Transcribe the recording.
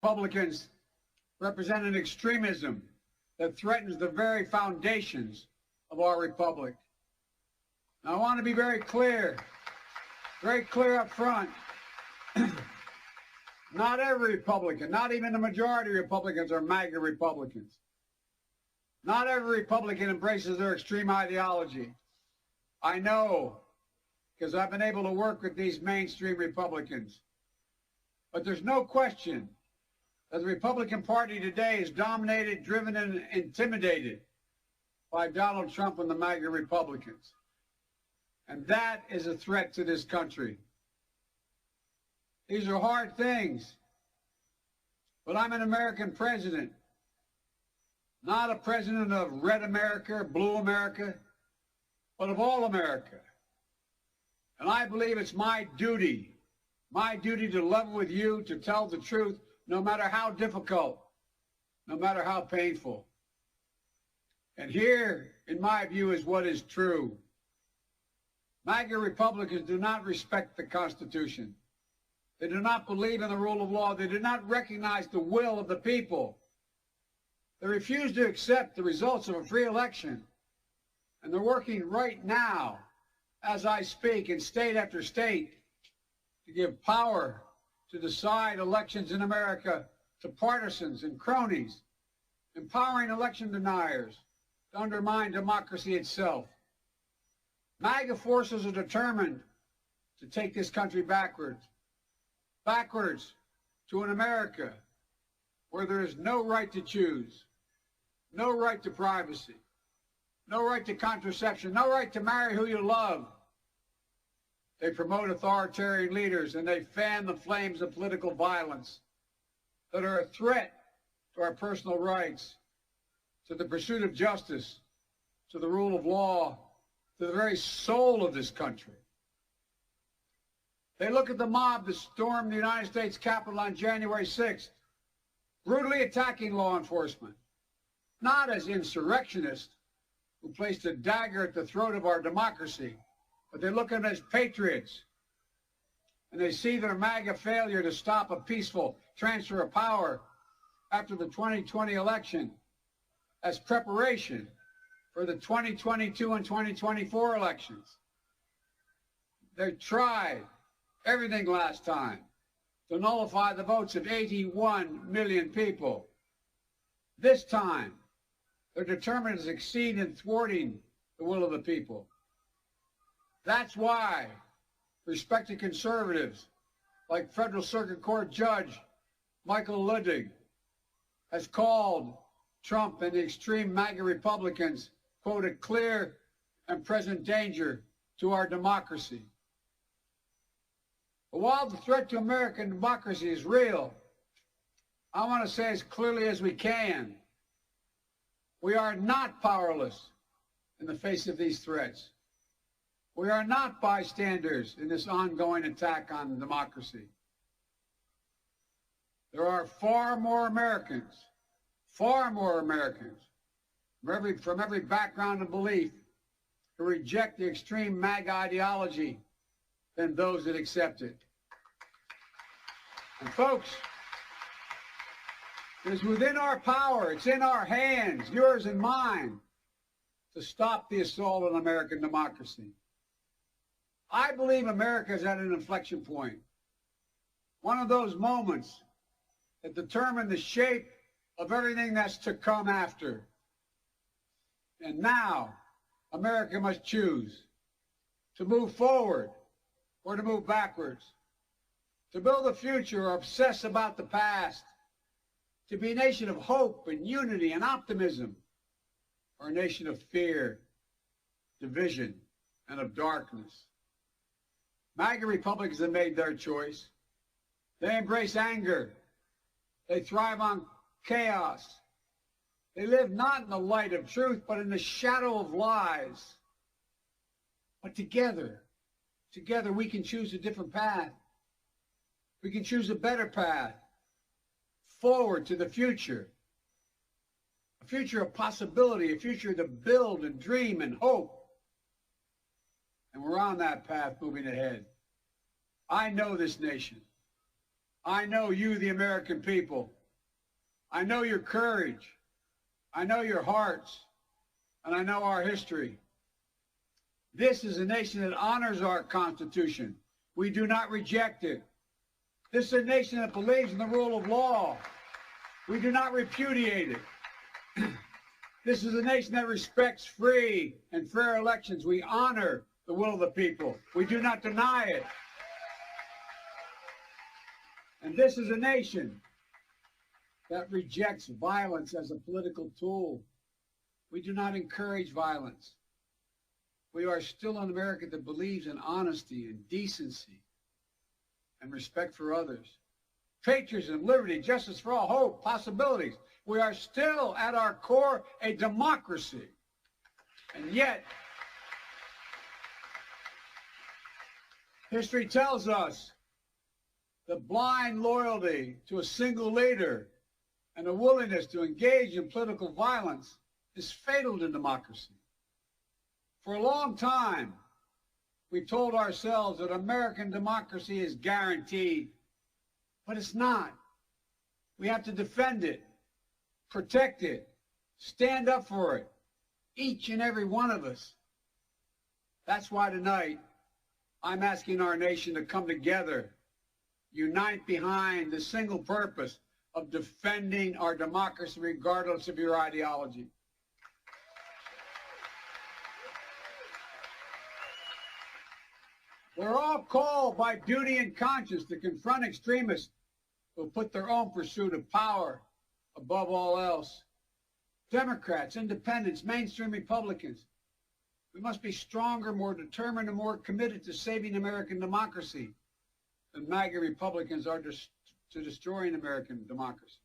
Republicans represent an extremism that threatens the very foundations of our republic. Now, I want to be very clear up front. Not every Republican, not even the majority of Republicans are Maga Republicans. Not every Republican embraces their extreme ideology. I know, because I've been able to work with these mainstream Republicans. But there's no question that the Republican Party today is dominated, driven, and intimidated by Donald Trump and the MAGA Republicans. And that is a threat to this country. These are hard things. But I'm an American president, not a president of red America, blue America, but of all America. And I believe it's my duty to level with you, to tell the truth, no matter how difficult, no matter how painful. And here, in my view, is what is true. MAGA Republicans do not respect the Constitution. They do not believe in the rule of law. They do not recognize the will of the people. They refuse to accept the results of a free election. And they're working right now, as I speak, in state after state, to give power to decide elections in America to partisans and cronies, empowering election deniers to undermine democracy itself. MAGA forces are determined to take this country backwards to an America where there is no right to choose, no right to privacy, no right to contraception, no right to marry who you love. They promote authoritarian leaders and they fan the flames of political violence that are a threat to our personal rights, to the pursuit of justice, to the rule of law, to the very soul of this country. They look at the mob that stormed the United States Capitol on January 6th, brutally attacking law enforcement, not as insurrectionists who placed a dagger at the throat of our democracy, but they look at them as patriots. And they see their MAGA failure to stop a peaceful transfer of power after the 2020 election as preparation for the 2022 and 2024 elections. They tried everything last time to nullify the votes of 81 million people. This time, they're determined to succeed in thwarting the will of the people. That's why respected conservatives like Federal Circuit Court Judge Michael Luttig has called Trump and the extreme MAGA Republicans, quote, a clear and present danger to our democracy. But while the threat to American democracy is real, I want to say as clearly as we can, we are not powerless in the face of these threats. We are not bystanders in this ongoing attack on democracy. There are far more Americans from every background and belief who reject the extreme MAGA ideology than those that accept it. And folks, it is within our power, it's in our hands, yours and mine, to stop the assault on American democracy. I believe America is at an inflection point, one of those moments that determine the shape of everything that's to come after. And now, America must choose to move forward or to move backwards, to build a future or obsess about the past, to be a nation of hope and unity and optimism, or a nation of fear, division, and of darkness. MAGA Republicans have made their choice. They embrace anger. They thrive on chaos. They live not in the light of truth, but in the shadow of lies. But together we can choose a different path. We can choose a better path forward to the future. A future of possibility, a future to build and dream and hope. And we're on that path moving ahead. I know this nation. I know you, the American people. I know your courage. I know your hearts. And I know our history. This is a nation that honors our Constitution. We do not reject it. This is a nation that believes in the rule of law. We do not repudiate it. This is a nation that respects free and fair elections. We honor the will of the people. We do not deny it. And this is a nation that rejects violence as a political tool. We do not encourage violence. We are still an America that believes in honesty and decency and respect for others. Patriotism, liberty, justice for all, hope, possibilities. We are still, at our core, a democracy. And yet, history tells us that blind loyalty to a single leader and a willingness to engage in political violence is fatal to democracy. For a long time, we've told ourselves that American democracy is guaranteed, but it's not. We have to defend it, protect it, stand up for it, each and every one of us. That's why tonight I'm asking our nation to come together, unite behind the single purpose of defending our democracy regardless of your ideology. We're all called by duty and conscience to confront extremists who put their own pursuit of power above all else. Democrats, independents, mainstream Republicans. We must be stronger, more determined, and more committed to saving American democracy than MAGA Republicans are to destroying American democracy.